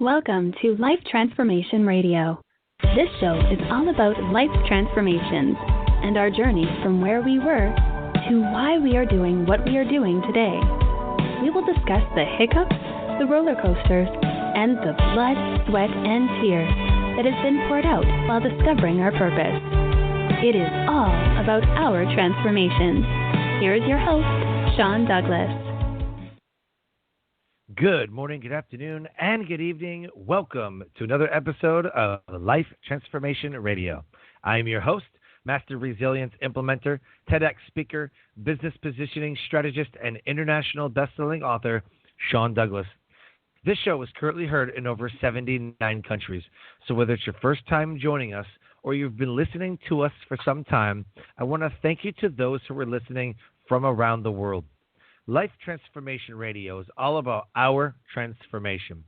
Welcome to Life Transformation Radio. This show is all about life transformations and our journey from where we were to why we are doing what we are doing today. We will discuss the hiccups, the roller coasters, and the blood, sweat, and tears that has been poured out while discovering our purpose. It is all about our transformations. Here is your host, Sean Douglas. Good morning, good afternoon, and good evening. Welcome to another episode of Life Transformation Radio. I am your host, Master Resilience Implementer, TEDx speaker, business positioning strategist, and international best-selling author, Sean Douglas. This show is currently heard in over 79 countries. So whether it's your first time joining us or you've been listening to us for some time, I want to thank you to those who are listening from around the world. Life Transformation Radio is all about our transformation.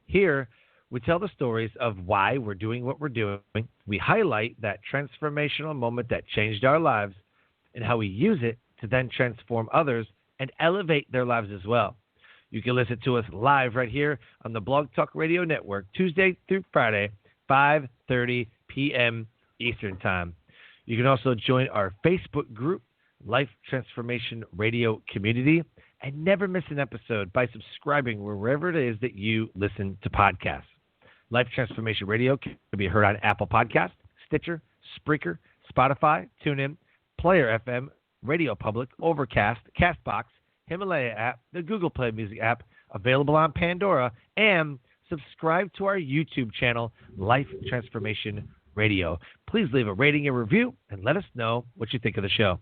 Here, we tell the stories of why we're doing what we're doing. We highlight that transformational moment that changed our lives and how we use it to then transform others and elevate their lives as well. You can listen to us live right here on the Blog Talk Radio Network, Tuesday through Friday, 5:30 p.m. Eastern Time. You can also join our Facebook group, Life Transformation Radio Community, and never miss an episode by subscribing wherever it is that you listen to podcasts. Life Transformation Radio can be heard on Apple Podcasts, Stitcher, Spreaker, Spotify, TuneIn, Player FM, Radio Public, Overcast, Castbox, Himalaya app, the Google Play Music app, available on Pandora, and subscribe to our YouTube channel, Life Transformation Radio. Please leave a rating and review and let us know what you think of the show.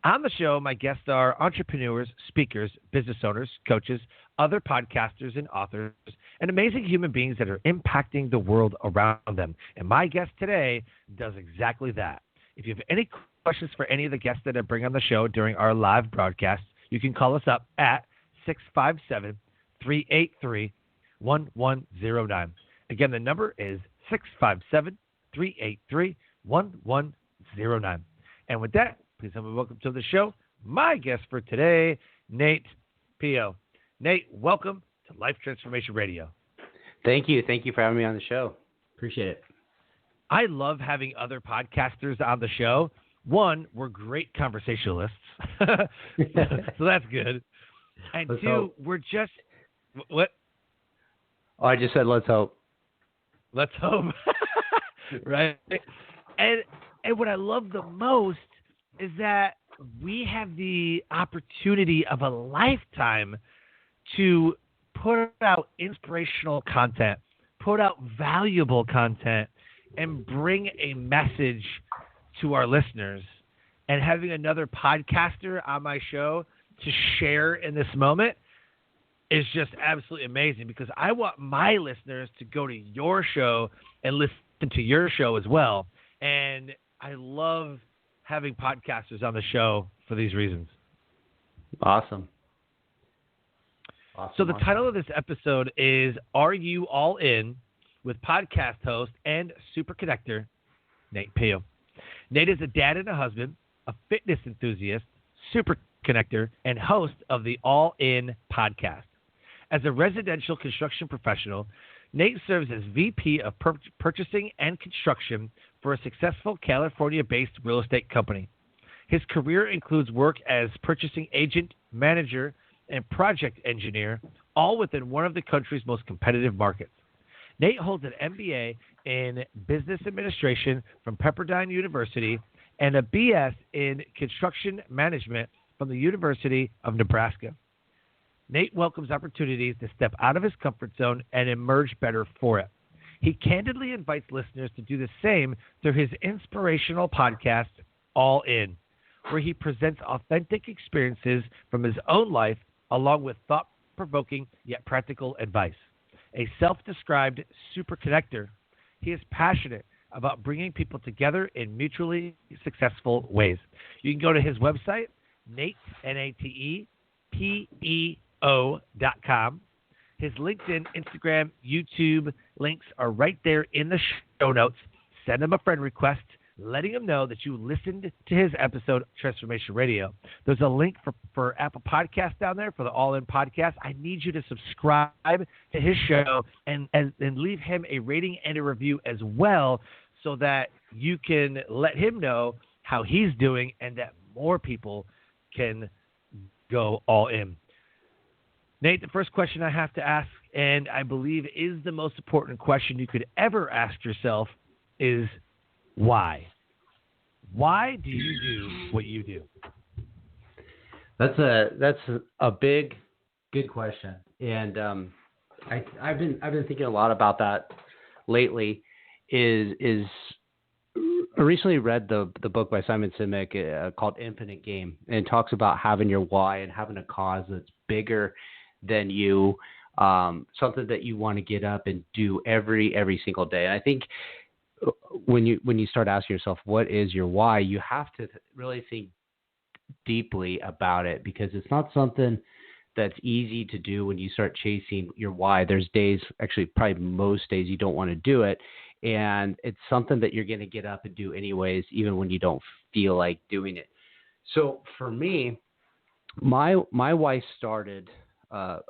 On the show, my guests are entrepreneurs, speakers, business owners, coaches, other podcasters and authors, and amazing human beings that are impacting the world around them. And my guest today does exactly that. If you have any questions for any of the guests that I bring on the show during our live broadcasts, you can call us up at 657-383-1109. Again, the number is 657-383-1109. And with that, please help me welcome to the show my guest for today, Nate P.O. Nate, welcome to Life Transformation Radio. Thank you. Thank you for having me on the show. Appreciate it. I love having other podcasters on the show. One, we're great conversationalists, so that's good. And let's two, hope. we're just what? Oh, I just said let's hope. Let's hope, right? And what I love the most is that we have the opportunity of a lifetime to put out inspirational content, put out valuable content, and bring a message to our listeners. And having another podcaster on my show to share in this moment is just absolutely amazing, because I want my listeners to go to your show and listen to your show as well. And I love having podcasters on the show for these reasons. Awesome. So the title of this episode is Are You All In? With podcast host and super connector, Nate P.O. Nate is a dad and a husband, a fitness enthusiast, super connector, and host of the All In podcast. As a residential construction professional, Nate serves as VP of Purchasing and Construction for a successful California-based real estate company. His career includes work as purchasing agent, manager, and project engineer, all within one of the country's most competitive markets. Nate holds an M.B.A. in Business Administration from Pepperdine University and a B.S. in Construction Management from the University of Nebraska. Nate welcomes opportunities to step out of his comfort zone and emerge better for it. He candidly invites listeners to do the same through his inspirational podcast, All In, where he presents authentic experiences from his own life along with thought-provoking yet practical advice. A self-described super connector, he is passionate about bringing people together in mutually successful ways. You can go to his website, Nate, NATEPEO.com. His LinkedIn, Instagram, YouTube links are right there in the show notes. Send him a friend request. letting him know that you listened to his episode, Transformation Radio. There's a link for Apple Podcasts down there for the All In Podcast. I need you to subscribe to his show and leave him a rating and a review as well, so that you can let him know how he's doing and that more people can go all in. Nate, the first question I have to ask, and I believe is the most important question you could ever ask yourself, is why? Why do you do what you do? That's a big, good question, and I've been thinking a lot about that lately. I recently read the book by Simon Sinek called Infinite Game, and it talks about having your why and having a cause that's bigger than you, something that you want to get up and do every single day. And I think when you start asking yourself, what is your why, you have to really think deeply about it, because it's not something that's easy to do when you start chasing your why. There's days, actually probably most days, you don't want to do it. And it's something that you're going to get up and do anyways, even when you don't feel like doing it. So for me, my why started a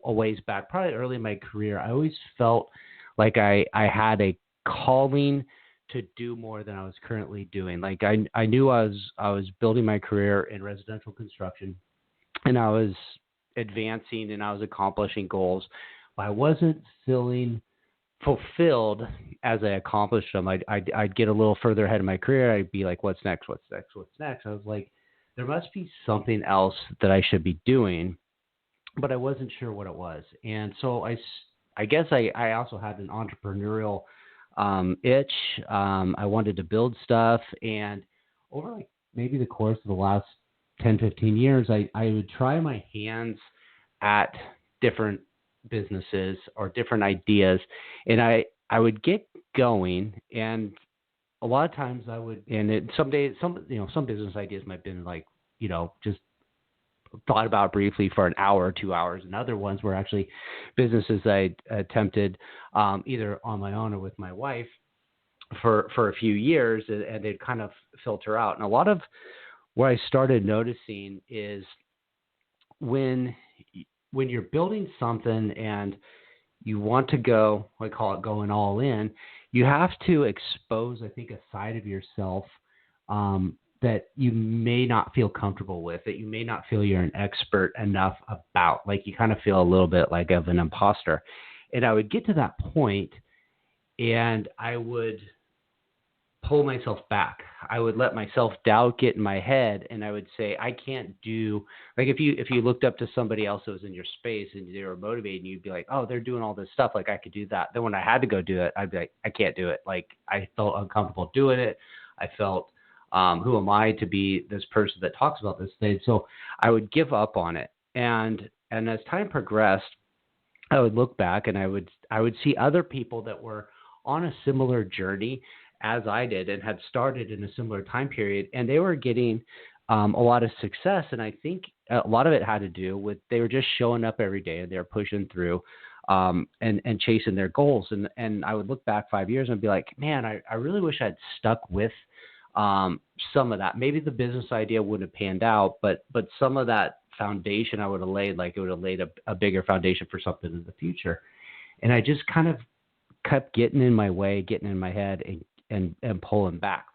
ways back, probably early in my career. I always felt like I had a calling to do more than I was currently doing. Like I knew I was building my career in residential construction, and I was advancing and I was accomplishing goals, but I wasn't feeling fulfilled as I accomplished them. I'd get a little further ahead in my career. I'd be like, what's next? What's next? What's next? I was like, there must be something else that I should be doing, but I wasn't sure what it was. And so I guess I also had an entrepreneurial itch. I wanted to build stuff, and over like maybe the course of the last 10, 15 years, I would try my hands at different businesses or different ideas, and I would get going, and a lot of times I would, and some business ideas might have been like, just thought about briefly for an hour or 2 hours, and other ones were actually businesses I attempted either on my own or with my wife for a few years, and they'd kind of filter out. And a lot of what I started noticing is when you're building something and you want to go, I call it going all in, you have to expose, I think, a side of yourself that you may not feel comfortable with, that you may not feel you're an expert enough about. Like you kind of feel a little bit like of an imposter. And I would get to that point and I would pull myself back. I would let my self-doubt get in my head, and I would say, I can't do, like if you looked up to somebody else that was in your space and they were motivated, you'd be like, oh, they're doing all this stuff, like I could do that. Then when I had to go do it, I'd be like, I can't do it. Like I felt uncomfortable doing it. I felt, who am I to be this person that talks about this thing? So I would give up on it. And as time progressed, I would look back and I would see other people that were on a similar journey as I did and had started in a similar time period, and they were getting a lot of success. And I think a lot of it had to do with they were just showing up every day and they were pushing through and chasing their goals. And I would look back 5 years and be like, man, I really wish I'd stuck with some of that. Maybe the business idea wouldn't have panned out, but some of that foundation I would have laid, like it would have laid a bigger foundation for something in the future. And I just kind of kept getting in my way, getting in my head and pulling back.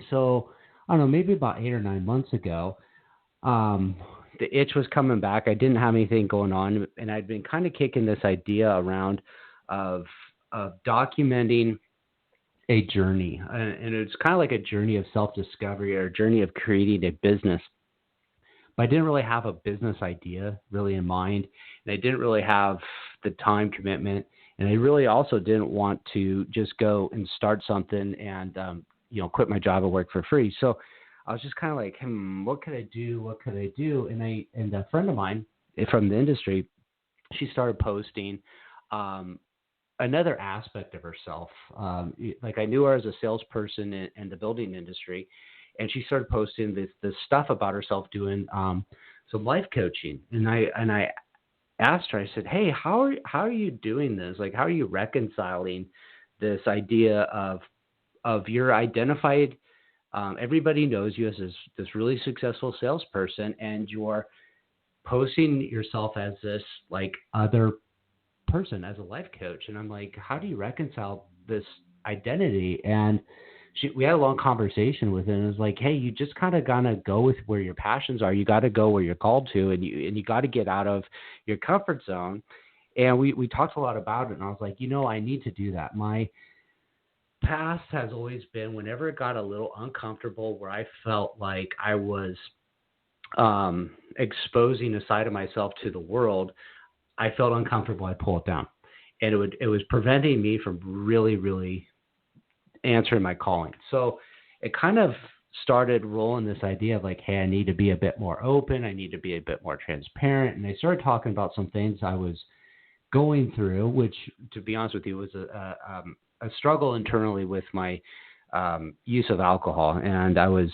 So I don't know, maybe about 8 or 9 months ago, the itch was coming back. I didn't have anything going on, and I'd been kind of kicking this idea around of documenting a journey. And it's kind of like a journey of self-discovery or a journey of creating a business. But I didn't really have a business idea really in mind, and I didn't really have the time commitment, and I really also didn't want to just go and start something and quit my job and work for free. So I was just kind of like, what could I do? What could I do? And a friend of mine from the industry, she started posting another aspect of herself. Like I knew her as a salesperson in the building industry, and she started posting this stuff about herself doing some life coaching. And I asked her, I said, hey, how are you doing this? Like, how are you reconciling this idea of of your identified, everybody knows you as this really successful salesperson, and you're posting yourself as this like other person, as a life coach. And I'm like, how do you reconcile this identity? And we had a long conversation with it, and it was like, hey, you just kind of gotta go with where your passions are. You got to go where you're called to, and you got to get out of your comfort zone. And we talked a lot about it, and I was like, I need to do that. My past has always been, whenever it got a little uncomfortable, where I felt like I was exposing a side of myself to the world, I felt uncomfortable, I'd pull it down. And it was preventing me from really, really answering my calling. So it kind of started rolling this idea of like, hey, I need to be a bit more open. I need to be a bit more transparent. And I started talking about some things I was going through, which, to be honest with you, was a struggle internally with my use of alcohol. And I was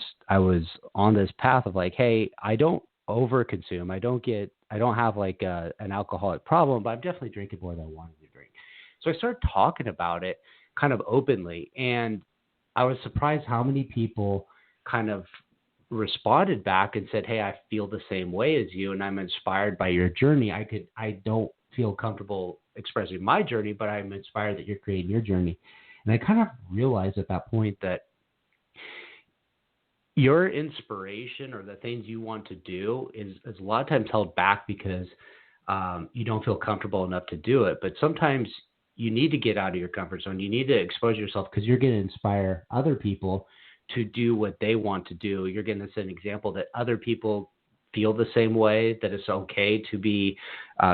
on this path of like, hey, I don't overconsume. I don't have like an alcoholic problem, but I'm definitely drinking more than I wanted to drink. So I started talking about it kind of openly, and I was surprised how many people kind of responded back and said, hey, I feel the same way as you, and I'm inspired by your journey. I don't feel comfortable expressing my journey, but I'm inspired that you're creating your journey. And I kind of realized at that point that your inspiration or the things you want to do is a lot of times held back because you don't feel comfortable enough to do it. But sometimes you need to get out of your comfort zone. You need to expose yourself, because you're going to inspire other people to do what they want to do. You're going to set an example that other people feel the same way, that it's okay to be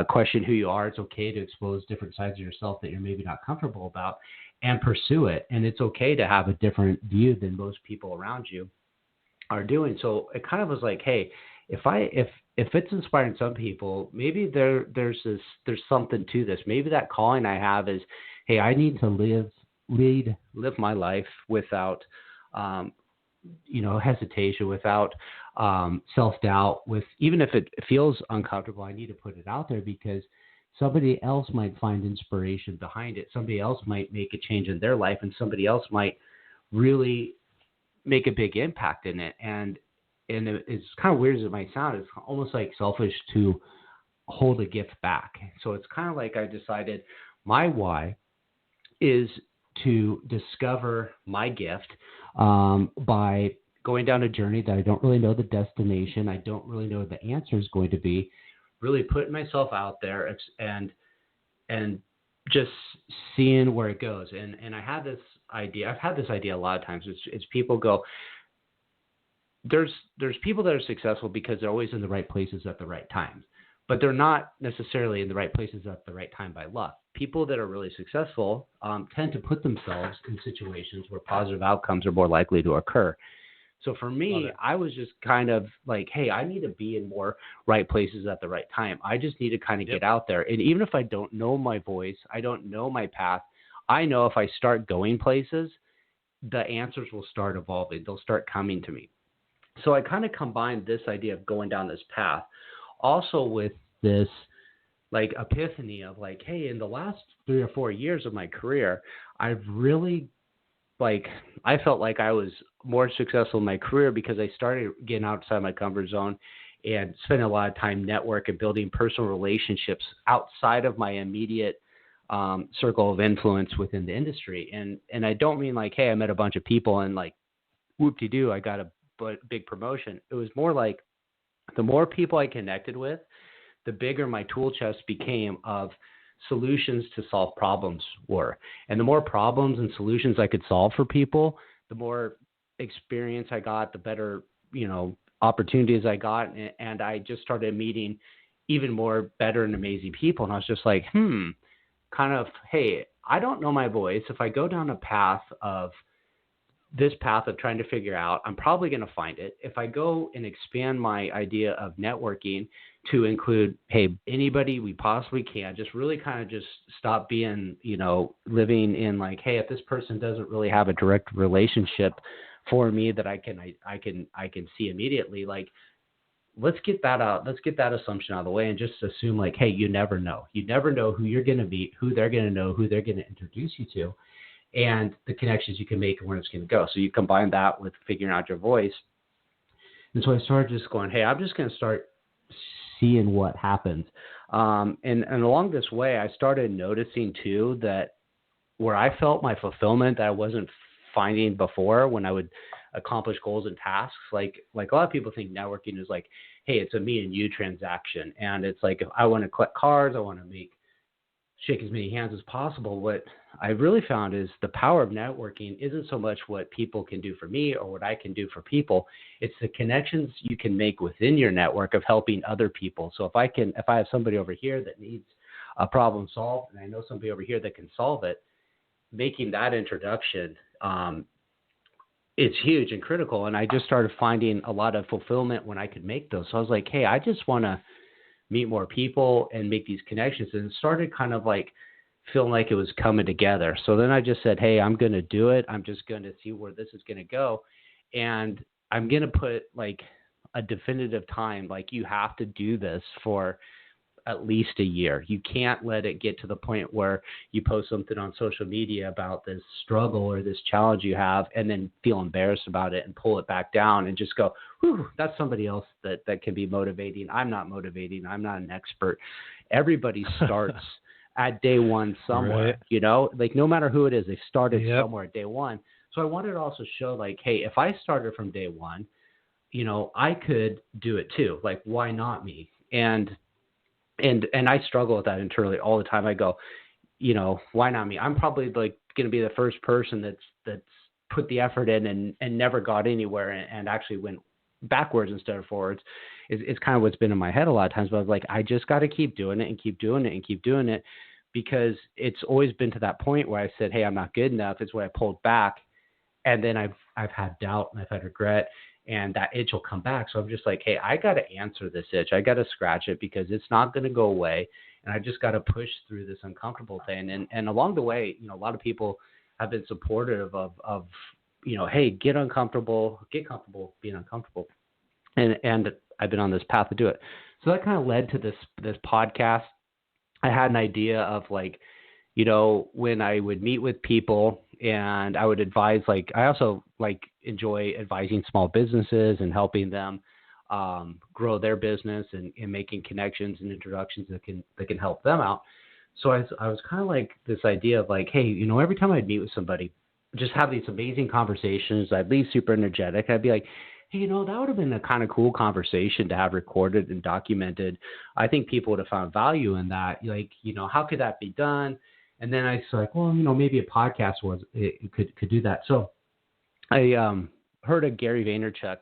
question who you are. It's okay to expose different sides of yourself that you're maybe not comfortable about, and pursue it. And it's okay to have a different view than most people around you are doing. So it kind of was like, hey, if it's inspiring some people, maybe there's something to this. Maybe that calling I have is, hey, I need to live my life without hesitation, without self-doubt, even if it feels uncomfortable. I need to put it out there, because somebody else might find inspiration behind it. Somebody else might make a change in their life, and somebody else might really make a big impact in it. And it's kind of weird as it might sound, it's almost like selfish to hold a gift back. So it's kind of like I decided my why is to discover my gift by going down a journey that I don't really know the destination. I don't really know what the answer is going to be. Really putting myself out there and just seeing where it goes. And I had this idea. I've had this idea a lot of times. It's people go, there's people that are successful because they're always in the right places at the right times, but they're not necessarily in the right places at the right time by luck. People that are really successful tend to put themselves in situations where positive outcomes are more likely to occur. So for me, I was just kind of like, hey, I need to be in more right places at the right time. I just need to kind of get out there. And even if I don't know my voice, I don't know my path, I know if I start going places, the answers will start evolving. They'll start coming to me. So I kind of combined this idea of going down this path also with this like epiphany of like, hey, in the last 3 or 4 years of my career, I've really I felt like I was more successful in my career because I started getting outside my comfort zone and spending a lot of time networking and building personal relationships outside of my immediate circle of influence within the industry. And I don't mean like, hey, I met a bunch of people and like, whoop-de-doo, I got a big promotion. It was more like the more people I connected with, the bigger my tool chest became of solutions to solve problems were. And the more problems and solutions I could solve for people, the more experience I got, the better, opportunities I got. And I just started meeting even more better and amazing people. And I was just like, kind of, hey, I don't know my voice. If I go down a path of trying to figure out, I'm probably going to find it. If I go and expand my idea of networking to include, hey, anybody we possibly can, just really kind of just stop being, living in like, hey, if this person doesn't really have a direct relationship for me that I can see immediately, like, let's get that out. Let's get that assumption out of the way and just assume like, hey, you never know. You never know who you're going to meet, who they're going to know, who they're going to introduce you to. and the connections you can make and where it's going to go. So you combine that with figuring out your voice. And so I started just going, hey, I'm just going to start seeing what happens. And along this way, I started noticing too that where I felt my fulfillment that I wasn't finding before when I would accomplish goals and tasks, like a lot of people think networking is like, hey, it's a me and you transaction. And it's like, if I want to collect cards, I want to shake as many hands as possible. What I really found is the power of networking isn't so much what people can do for me or what I can do for people. It's the connections you can make within your network of helping other people. So if I have somebody over here that needs a problem solved and I know somebody over here that can solve it, making that introduction, it's huge and critical. And I just started finding a lot of fulfillment when I could make those. So I was like, hey, I just want to meet more people and make these connections. And it started kind of like feeling like it was coming together. So then I just said, hey, I'm going to do it. I'm just going to see where this is going to go. And I'm going to put like a definitive time, like you have to do this for at least a year. You can't let it get to the point where you post something on social media about this struggle or this challenge you have and then feel embarrassed about it and pull it back down and just go, whew, that's somebody else that can be motivating. I'm not motivating. I'm not an expert. Everybody starts at day one somewhere, right. You know, like no matter who it is, they started somewhere at day one. So I wanted to also show like, hey, if I started from day one, you know, I could do it too. Like, why not me? And I struggle with that internally all the time. I go, you know, why not me? I'm probably like going to be the first person that's put the effort in and never got anywhere and actually went backwards instead of forwards. It's kind of what's been in my head a lot of times. But I was like, I just got to keep doing it and keep doing it and keep doing it, because it's always been to that point where I said, hey, I'm not good enough. It's when I pulled back, and then I've had doubt and I've had regret. And that itch will come back. So I'm just like, hey, I got to answer this itch. I got to scratch it because it's not going to go away. And I just got to push through this uncomfortable thing. And along the way, you know, a lot of people have been supportive of you know, hey, get comfortable being uncomfortable. And I've been on this path to do it. So that kind of led to this podcast. I had an idea of like, you know, when I would meet with people and I would advise, like, I also like enjoy advising small businesses and helping them grow their business and making connections and introductions that can help them out. So I was kind of like this idea of like, hey, you know, every time I'd meet with somebody, just have these amazing conversations. I'd leave super energetic. I'd be like, hey, you know, that would have been a kind of cool conversation to have recorded and documented. I think people would have found value in that. Like, you know, how could that be done? And then I was like, well, you know, maybe a podcast could do that. So I heard a Gary Vaynerchuk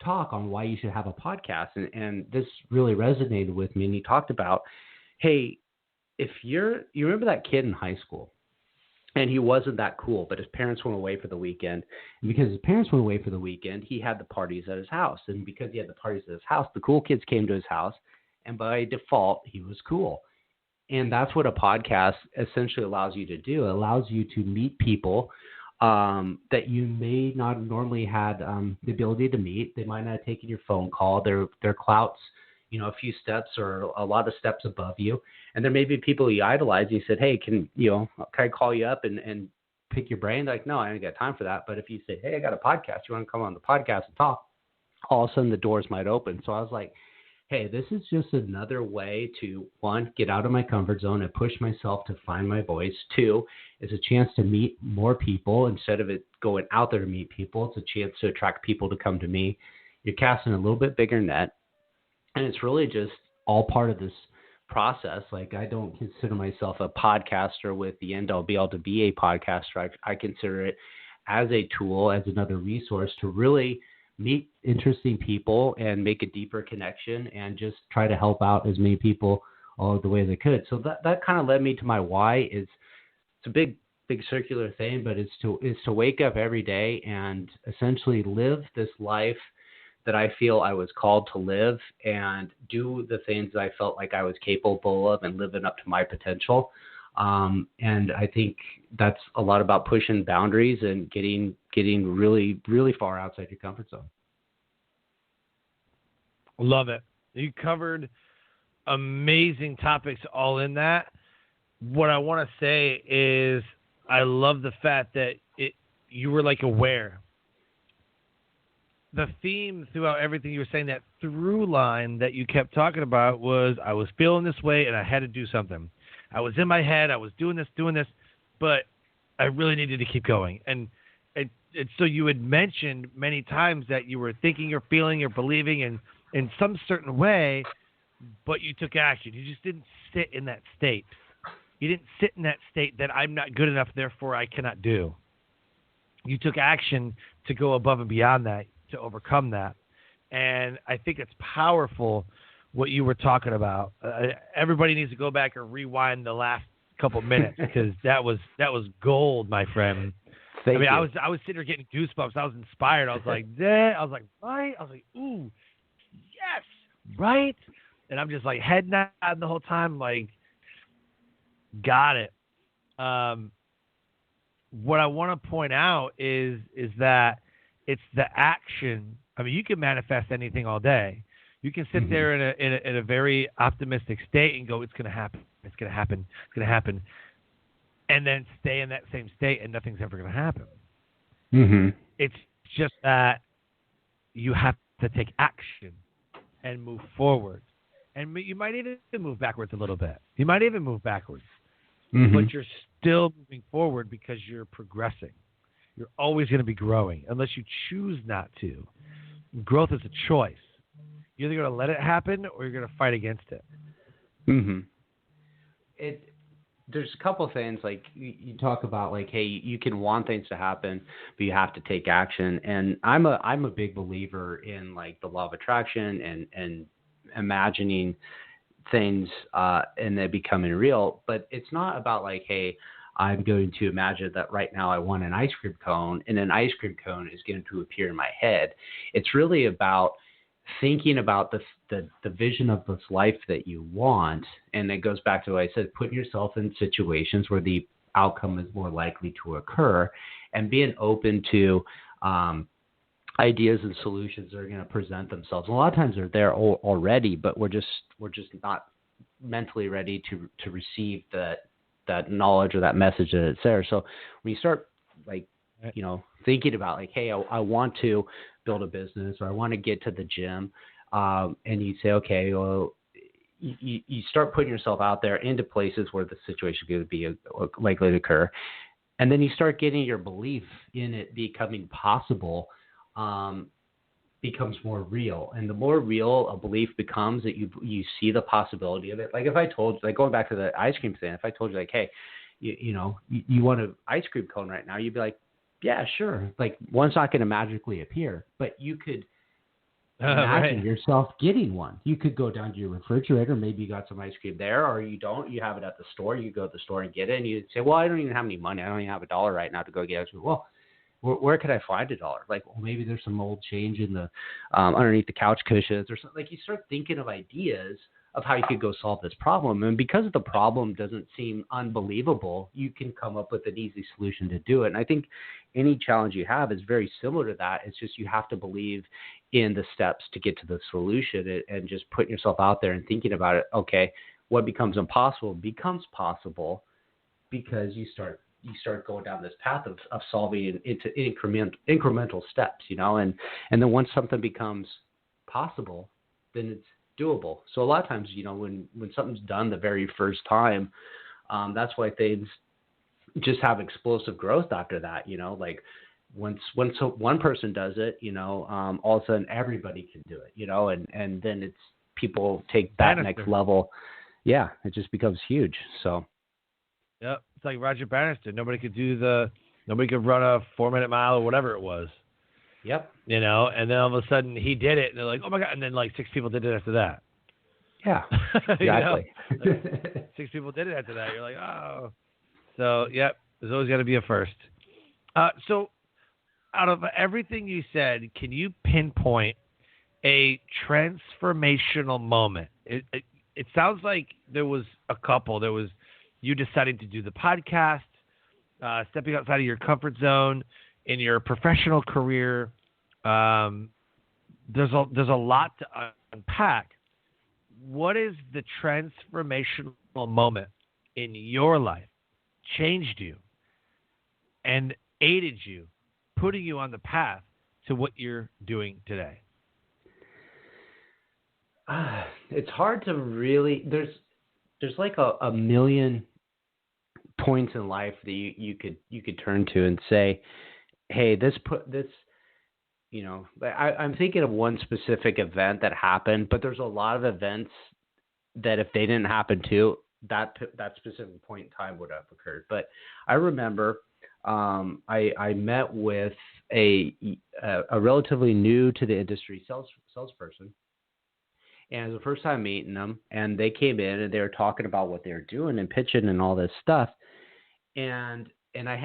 talk on why you should have a podcast. And this really resonated with me. And he talked about, hey, if you remember that kid in high school and he wasn't that cool, but his parents went away for the weekend. And because his parents went away for the weekend, he had the parties at his house. And because he had the parties at his house, the cool kids came to his house. And by default, he was cool. And that's what a podcast essentially allows you to do. It allows you to meet people that you may not normally had the ability to meet. They might not have taken your phone call. Their clout's, you know, a few steps or a lot of steps above you. And there may be people you idolize. You said, hey, can I call you up and pick your brain? Like, no, I ain't got time for that. But if you say, hey, I got a podcast, you want to come on the podcast and talk, all of a sudden the doors might open. So I was like, hey, this is just another way to, one, get out of my comfort zone and push myself to find my voice. Two, it's a chance to meet more people instead of it going out there to meet people. It's a chance to attract people to come to me. You're casting a little bit bigger net. And it's really just all part of this process. Like, I don't consider myself a podcaster with the end all be all to be a podcaster. I consider it as a tool, as another resource to really meet interesting people and make a deeper connection and just try to help out as many people all the way as I could. So that kind of led me to my why. It's a big circular thing, but it's to wake up every day and essentially live this life that I feel I was called to live and do the things that I felt like I was capable of and living up to my potential. And I think that's a lot about pushing boundaries and getting really, really far outside your comfort zone. Love it. You covered amazing topics all in that. What I want to say is I love the fact that you were like aware. The theme throughout everything you were saying, that through line that you kept talking about, was I was feeling this way and I had to do something. I was in my head, I was doing this, but I really needed to keep going. And so you had mentioned many times that you were thinking or feeling or believing in some certain way, but you took action. You just didn't sit in that state. You didn't sit in that state that I'm not good enough, therefore I cannot do. You took action to go above and beyond that, to overcome that. And I think it's powerful what you were talking about. Everybody needs to go back and rewind the last couple minutes, because that was gold, my friend. Thank you. I was sitting there getting goosebumps. I was inspired. I was like, right? I was like, ooh, yes, right? And I'm just like head nodding the whole time, like, got it. What I want to point out is that it's the action. I mean, you can manifest anything all day. You can sit there in a very optimistic state and go, it's going to happen. It's going to happen. It's going to happen. And then stay in that same state and nothing's ever going to happen. It's just that you have to take action and move forward. And you might even move backwards a little bit. You might even move backwards. But you're still moving forward because you're progressing. You're always going to be growing unless you choose not to. Growth is a choice. You're either going to let it happen or you're going to fight against it. There's a couple of things, like you talk about, like, hey, you can want things to happen, but you have to take action. And I'm a big believer in, like, the law of attraction and imagining things and they becoming real. But it's not about, like, hey, I'm going to imagine that right now I want an ice cream cone and an ice cream cone is going to appear in my head. It's really about thinking about the vision of this life that you want. And it goes back to what I said, putting yourself in situations where the outcome is more likely to occur, and being open to ideas and solutions that are going to present themselves. And a lot of times they're there already, but we're just not mentally ready to receive that knowledge or that message that it's there. So when you start, like, thinking about, like, hey, I want to build a business, or I want to get to the gym, and you say, okay, well, you start putting yourself out there into places where the situation could be likely to occur, and then you start getting your belief in it becoming possible becomes more real. And the more real a belief becomes, that you see the possibility of it. Like, if I told, like, going back to the ice cream thing, if I told you, like, hey, you want an ice cream cone right now, you'd be like, yeah, sure. Like, one's not going to magically appear, but you could imagine yourself getting one. You could go down to your refrigerator. Maybe you got some ice cream there, or you don't. You have it at the store. You go to the store and get it, and you say, well, I don't even have any money. I don't even have $1 right now to go get ice cream. Well, where could I find $1? Like, well, maybe there's some old change in the underneath the couch cushions or something. Like, you start thinking of ideas of how you could go solve this problem. And because the problem doesn't seem unbelievable, you can come up with an easy solution to do it. And I think any challenge you have is very similar to that. It's just you have to believe in the steps to get to the solution, and just putting yourself out there and thinking about it. Okay, what becomes impossible becomes possible because you start going down this path of solving into incremental steps, and then once something becomes possible, then it's doable. So a lot of times, when something's done the very first time, that's why things just have explosive growth after that. Like, once one person does it, all of a sudden everybody can do it, and then it's people take that next level. Yeah, it just becomes huge. So. Yep, it's like Roger Bannister. Nobody could run a 4-minute mile or whatever it was. Yep. And then all of a sudden he did it, and they're like, oh my God, and then like 6 people did it after that. Yeah, exactly. Like 6 people did it after that. You're like, oh. So, yep, there's always got to be a first. So out of everything you said, can you pinpoint a transformational moment? It sounds like there was a couple. There was you deciding to do the podcast, stepping outside of your comfort zone in your professional career. There's a lot to unpack. What is the transformational moment in your life? Changed you and aided you, putting you on the path to what you're doing today? It's hard to really. There's like a million points in life that you could turn to and say, hey, I'm thinking of one specific event that happened, but there's a lot of events that if they didn't happen too, that specific point in time would have occurred. But I remember I met with a relatively new to the industry salesperson, and it was the first time meeting them, and they came in and they were talking about what they were doing and pitching and all this stuff, and I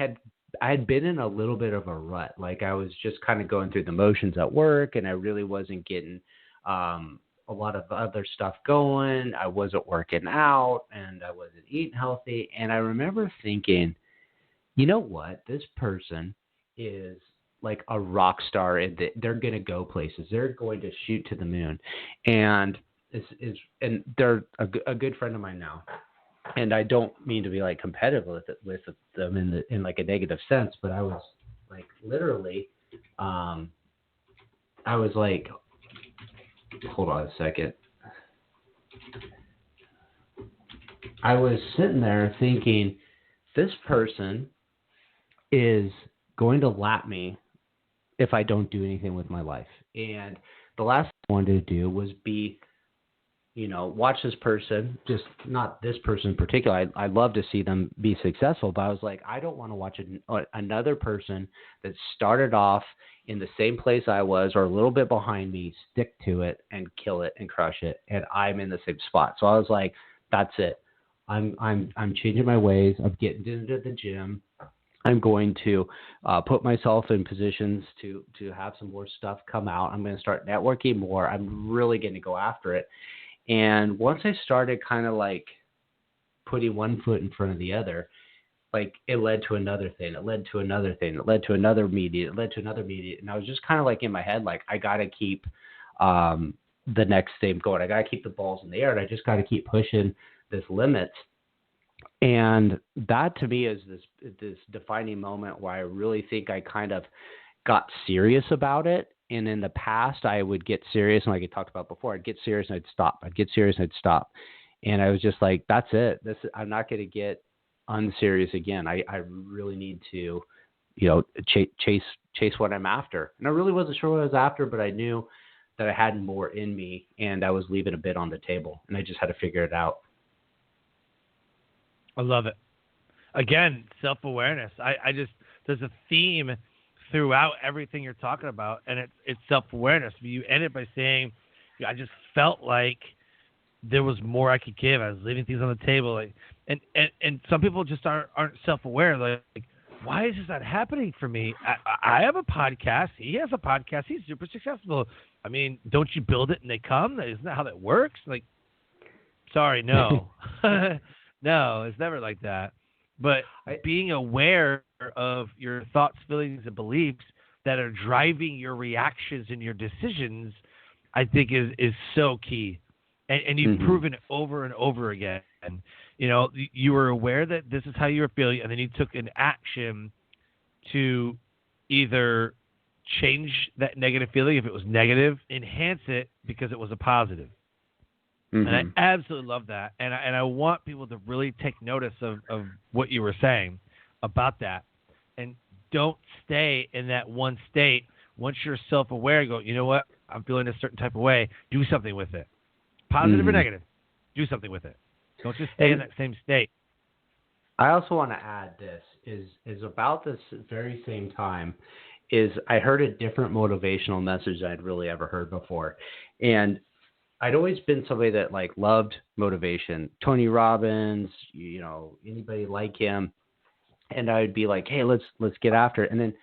had been in a little bit of a rut. Like I was just kind of going through the motions at work, and I really wasn't getting a lot of other stuff going. I wasn't working out, and I wasn't eating healthy. And I remember thinking, you know what? This person is like a rock star, and they're going to go places. They're going to shoot to the moon. And they're a good friend of mine now. And I don't mean to be like competitive with them in like a negative sense, but I was like literally, I was like, hold on a second. I was sitting there thinking, this person is going to lap me if I don't do anything with my life. And the last thing I wanted to do was be, watch this person, just not this person in particular. I love to see them be successful, but I was like, I don't want to watch another person that started off in the same place I was or a little bit behind me, stick to it and kill it and crush it. And I'm in the same spot. So I was like, that's it. I'm changing my ways. I'm getting into the gym. I'm going to put myself in positions to have some more stuff come out. I'm going to start networking more. I'm really going to go after it. And once I started kind of like putting one foot in front of the other, like it led to another thing. It led to another thing. It led to another meeting. It led to another meeting. And I was just kind of like in my head, like I got to keep the next thing going. I got to keep the balls in the air, and I just got to keep pushing this limit. And that to me is this defining moment where I really think I kind of got serious about it. And in the past, I would get serious, and like I talked about before, I'd get serious and I'd stop. I'd get serious and I'd stop. And I was just like, that's it. I'm not going to get unserious again. I really need to, chase what I'm after. And I really wasn't sure what I was after, but I knew that I had more in me, and I was leaving a bit on the table, and I just had to figure it out. I love it. Again, self-awareness. There's a theme throughout everything you're talking about, and it's self-awareness. You ended by saying, I just felt like there was more I could give. I was leaving things on the table. And some people just aren't self-aware. Like, why is this not happening for me? I have a podcast. He has a podcast. He's super successful. I mean, don't you build it and they come? Isn't that how that works? Like, sorry, no. No, it's never like that. But being aware of your thoughts, feelings, and beliefs that are driving your reactions and your decisions, I think is so key. And you've proven it over and over again. You were aware that this is how you were feeling, and then you took an action to either change that negative feeling, if it was negative, enhance it because it was a positive. And I absolutely love that. And I want people to really take notice of what you were saying about that. And don't stay in that one state. Once you're self-aware, go, you know what? I'm feeling a certain type of way. Do something with it. Positive or negative. Do something with it. Don't just stay in that same state. I also want to add this is about this very same time is I heard a different motivational message than I'd really ever heard before. And I'd always been somebody that like loved motivation, Tony Robbins, anybody like him. And I would be like, hey, let's get after it. And then,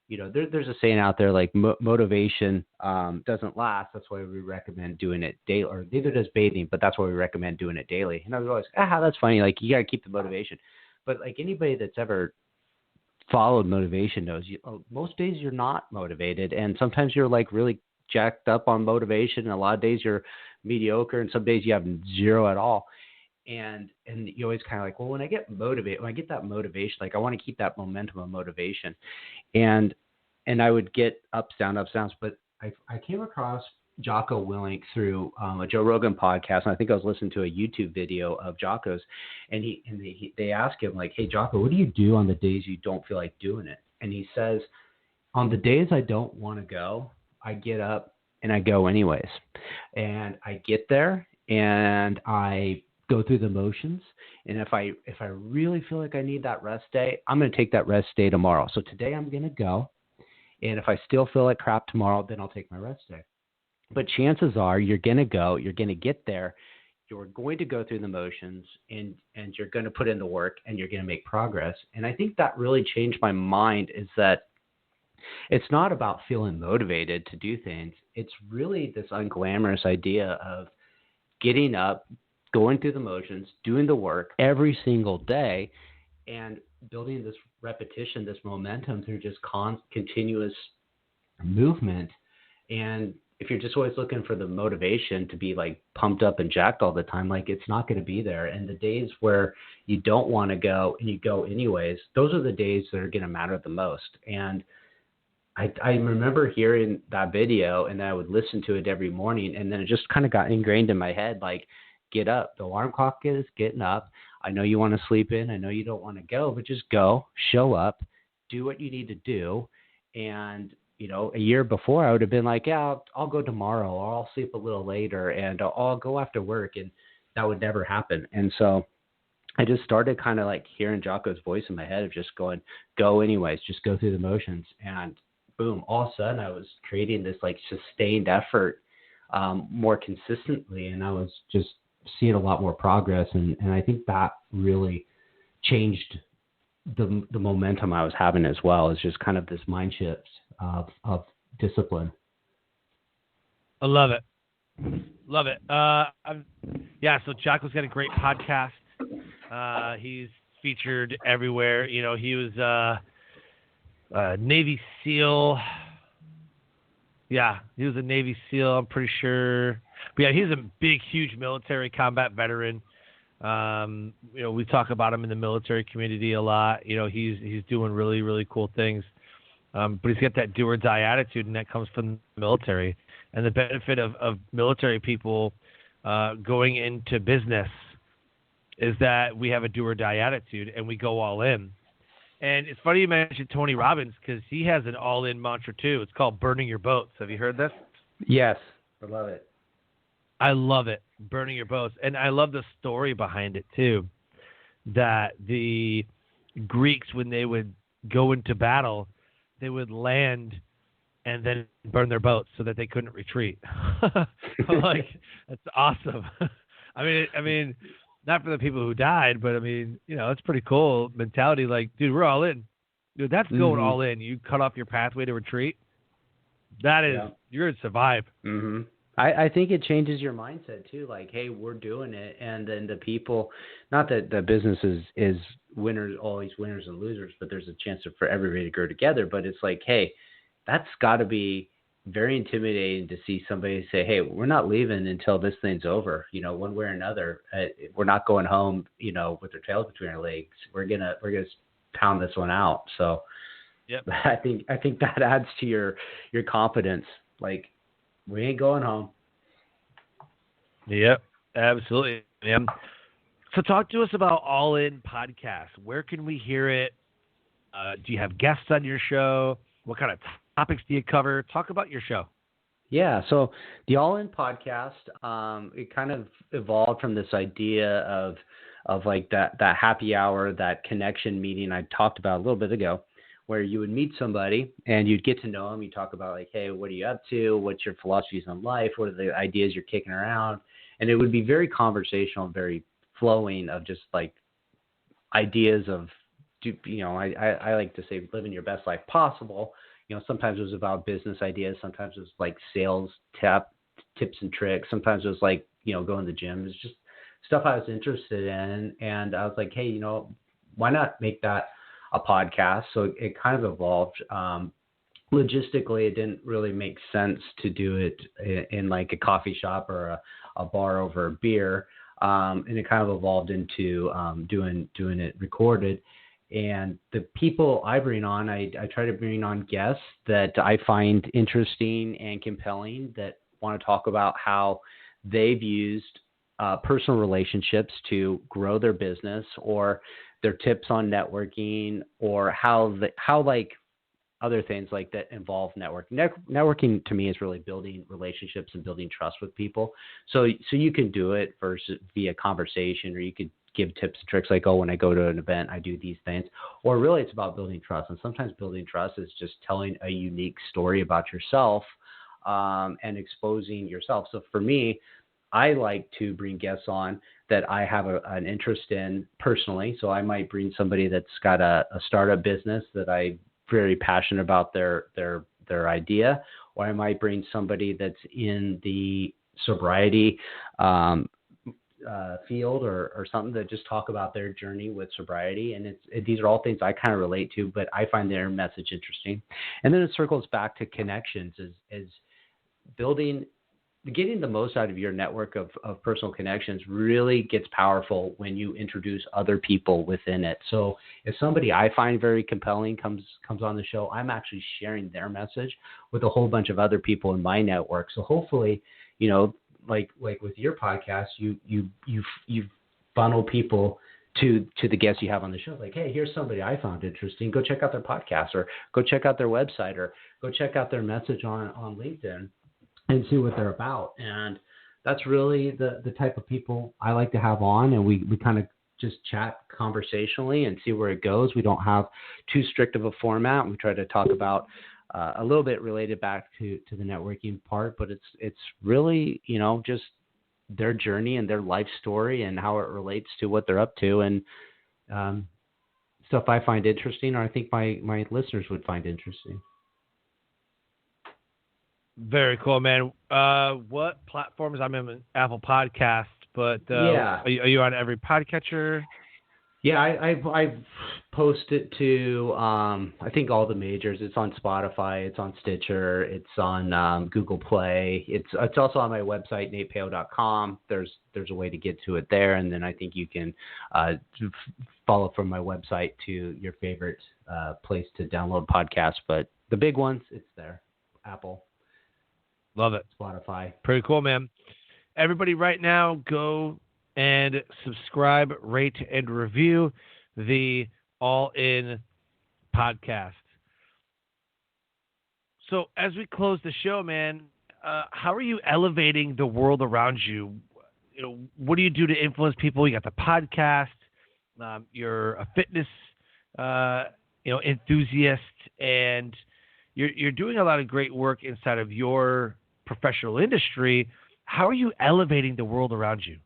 there's a saying out there like motivation doesn't last. That's why we recommend doing it daily, or neither does bathing, but that's why we recommend doing it daily. And I was always, that's funny. Like you got to keep the motivation. But like anybody that's ever followed motivation knows most days you're not motivated. And sometimes you're like really jacked up on motivation. And a lot of days you're mediocre, and some days you have zero at all. And you always kind of like, well, when I get motivated, when I get that motivation, like I want to keep that momentum of motivation. And I would get ups, downs, but I came across Jocko Willink through a Joe Rogan podcast, and I think I was listening to a YouTube video of Jocko's, and they ask him like, "Hey Jocko, what do you do on the days you don't feel like doing it?" And he says, "On the days I don't want to go, I get up and I go anyways, and I get there and I go through the motions, and if I really feel like I need that rest day, I'm going to take that rest day tomorrow. So today I'm going to go, and if I still feel like crap tomorrow, then I'll take my rest day." But chances are you're going to go, you're going to get there, you're going to go through the motions, and you're going to put in the work, and you're going to make progress. And I think that really changed my mind, is that it's not about feeling motivated to do things. It's really this unglamorous idea of getting up, going through the motions, doing the work every single day, and building this repetition, this momentum through just continuous movement. And if you're just always looking for the motivation to be like pumped up and jacked all the time, like it's not going to be there. And the days where you don't want to go and you go anyways, those are the days that are going to matter the most. And I remember hearing that video, and I would listen to it every morning, and then it just kind of got ingrained in my head, like, get up. The alarm clock is getting up. I know you want to sleep in. I know you don't want to go, but just go, show up, do what you need to do. And a year before I would have been like, yeah, I'll go tomorrow, or I'll sleep a little later, and I'll go after work. And that would never happen. And so I just started kind of like hearing Jocko's voice in my head of just going, go anyways, just go through the motions. And boom, all of a sudden I was creating this like sustained effort more consistently. And I was just seeing a lot more progress. And I think that really changed the momentum I was having as well, as just kind of this mind shift of discipline. I love it. Love it. So Jocko's got a great podcast. He's featured everywhere. He was Navy SEAL. Yeah, he was a Navy SEAL, I'm pretty sure. But yeah, he's a big, huge military combat veteran. We talk about him in the military community a lot. He's doing really, really cool things. But he's got that do or die attitude, and that comes from the military. And the benefit of military people going into business is that we have a do or die attitude, and we go all in. And it's funny you mentioned Tony Robbins, because he has an all in mantra too. It's called burning your boats. Have you heard this? Yes, I love it. I love it. Burning your boats. And I love the story behind it too, that the Greeks, when they would go into battle, they would land and then burn their boats so that they couldn't retreat. Like, that's awesome. I mean, not for the people who died, but it's pretty cool mentality. Like, dude, we're all in. Dude, that's going all in. You cut off your pathway to retreat. That is, you're going to survive. Mm-hmm. I think it changes your mindset too. Like, hey, we're doing it. And then the people, not that the business is winners, always winners and losers, but there's a chance for everybody to grow together. But it's like, hey, that's got to be very intimidating to see somebody say, hey, we're not leaving until this thing's over, one way or another. We're not going home, with our tails between our legs. We're going to pound this one out. So yep. I think that adds to your confidence. Like, we ain't going home. Yep, absolutely. Yeah. So talk to us about All In Podcast. Where can we hear it? Do you have guests on your show? What kind of topics do you cover? Talk about your show. Yeah, so the All In Podcast, it kind of evolved from this idea of like that happy hour, that connection meeting I talked about a little bit ago, where you would meet somebody and you'd get to know them. You talk about like, hey, what are you up to? What's your philosophies on life? What are the ideas you're kicking around? And it would be very conversational, very flowing of just like ideas of, I like to say living your best life possible. Sometimes it was about business ideas. Sometimes it was like sales tips and tricks. Sometimes it was like, going to the gym. It's just stuff I was interested in. And I was like, hey, why not make that a podcast? So it kind of evolved. Logistically, it didn't really make sense to do it in like a coffee shop or a bar over a beer. and it kind of evolved into doing it recorded. And the people I bring on, I try to bring on guests that I find interesting and compelling, that want to talk about how they've used personal relationships to grow their business, or their tips on networking, or how like other things like that involve networking. Networking to me is really building relationships and building trust with people. So you can do it versus via conversation, or you could give tips and tricks like, oh, when I go to an event, I do these things. Or really it's about building trust. And sometimes building trust is just telling a unique story about yourself and exposing yourself. So for me, I like to bring guests on that I have an interest in personally. So I might bring somebody that's got a startup business that I'm very passionate about their idea, or I might bring somebody that's in the sobriety field or something, that just talk about their journey with sobriety. And these are all things I kind of relate to, but I find their message interesting. And then it circles back to connections, is getting the most out of your network of personal connections really gets powerful when you introduce other people within it. So if somebody I find very compelling comes on the show, I'm actually sharing their message with a whole bunch of other people in my network. So hopefully, like with your podcast, you funnel people to the guests you have on the show. Like, hey, here's somebody I found interesting. Go check out their podcast, or go check out their website, or go check out their message on LinkedIn and see what they're about. And that's really the type of people I like to have on. And we kind of just chat conversationally and see where it goes. We don't have too strict of a format. We try to talk about a little bit related back to the networking part, but it's really, just their journey and their life story and how it relates to what they're up to, and stuff I find interesting, or I think my listeners would find interesting. Very cool, man. What platforms? I'm in Apple Podcast, but yeah. Are you on every podcatcher? Yeah, I've posted to I think all the majors. It's on Spotify, it's on Stitcher, it's on Google Play. It's also on my website, natepeo.com. There's a way to get to it there, and then I think you can follow from my website to your favorite place to download podcasts. But the big ones, it's there. Apple. Love it. Spotify. Pretty cool, man. Everybody right now, go and subscribe, rate, and review the All In podcast. So as we close the show, man, how are you elevating the world around you? What do you do to influence people? You got the podcast. You're a fitness, enthusiast, and you're doing a lot of great work inside of your professional industry. How are you elevating the world around you?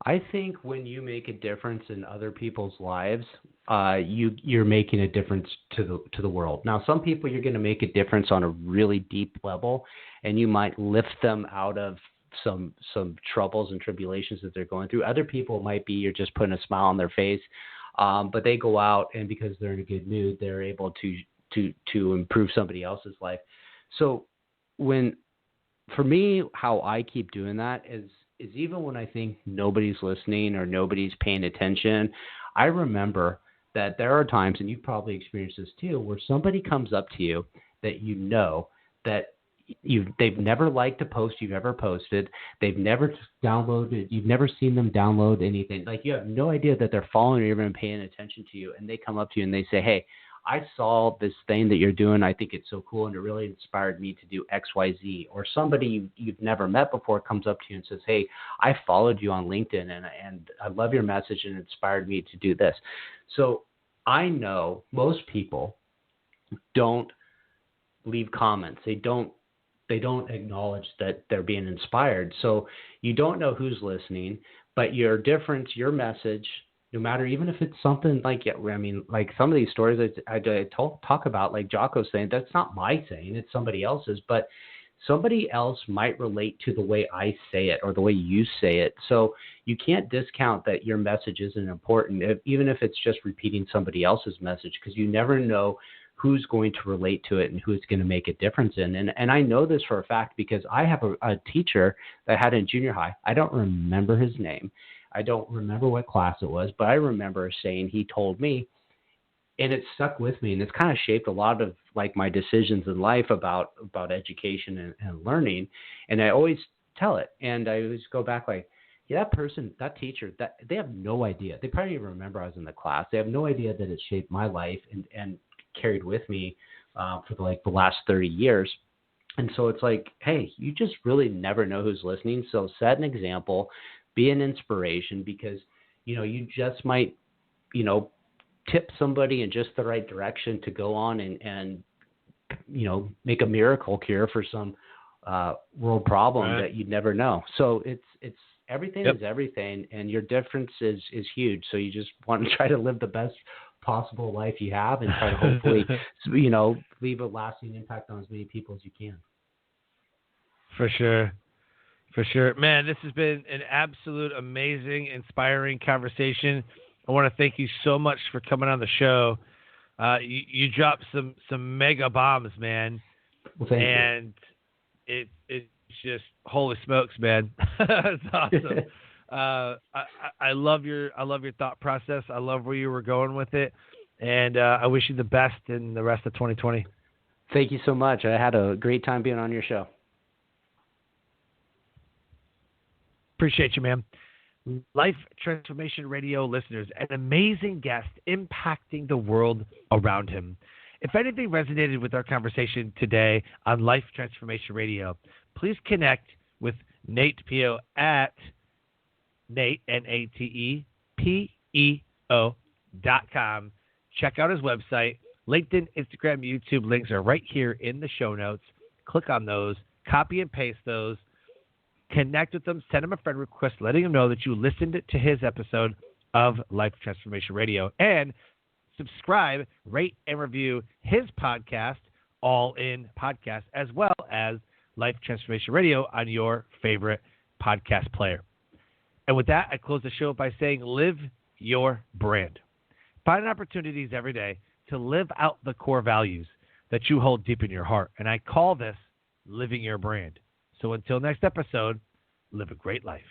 I think when you make a difference in other people's lives, you're making a difference to the world. Now, some people you're going to make a difference on a really deep level, and you might lift them out of some troubles and tribulations that they're going through. Other people might be you're just putting a smile on their face, but they go out, and because they're in a good mood, they're able to improve somebody else's life. So for me, how I keep doing that is even when I think nobody's listening or nobody's paying attention, I remember that there are times, and you've probably experienced this too, where somebody comes up to you that that they've never liked a post you've ever posted, they've never downloaded, you've never seen them download anything. Like, you have no idea that they're following or even paying attention to you, and they come up to you and they say, hey, I saw this thing that you're doing. I think it's so cool, and it really inspired me to do X, Y, Z. Or somebody you've never met before comes up to you and says, hey, I followed you on LinkedIn, and I love your message, and it inspired me to do this. So I know most people don't leave comments. They don't acknowledge that they're being inspired. So you don't know who's listening, but your difference, your message, no matter, even if it's something like some of these stories I talk about, like Jocko's saying, that's not my saying, it's somebody else's, but somebody else might relate to the way I say it or the way you say it. So you can't discount that your message isn't important, even if it's just repeating somebody else's message, because you never know who's going to relate to it and who it's going to make a difference in. And I know this for a fact because I have a teacher that I had in junior high. I don't remember his name. I don't remember what class it was, but I remember saying he told me, and it stuck with me, and it's kind of shaped a lot of like my decisions in life about education and learning. And I always tell it, and I always go back like, yeah, that person, that teacher, that they have no idea. They probably even remember I was in the class. They have no idea that it shaped my life and carried with me for the last 30 years. And so it's like, hey, you just really never know who's listening. So set an example, be an inspiration, because, you just might, tip somebody in just the right direction to go on and make a miracle cure for some world problem that you'd never know. So it's everything is everything, and your difference is huge. So you just want to try to live the best possible life you have and try to hopefully, leave a lasting impact on as many people as you can. For sure. Man, this has been an absolute amazing, inspiring conversation. I want to thank you so much for coming on the show. You dropped some mega bombs, man. Well, thank you. It's just, holy smokes, man. It's awesome. I love your thought process. I love where you were going with it. And I wish you the best in the rest of 2020. Thank you so much. I had a great time being on your show. Appreciate you, man. Life Transformation Radio listeners, an amazing guest impacting the world around him. If anything resonated with our conversation today on Life Transformation Radio, please connect with Nate Peo at Nate, NATEPEO.com. Check out his website. LinkedIn, Instagram, YouTube links are right here in the show notes. Click on those, copy and paste those. Connect with them, send him a friend request, letting him know that you listened to his episode of Life Transformation Radio. And subscribe, rate, and review his podcast, All In Podcast, as well as Life Transformation Radio on your favorite podcast player. And with that, I close the show by saying, live your brand. Find opportunities every day to live out the core values that you hold deep in your heart. And I call this living your brand. So until next episode, live a great life.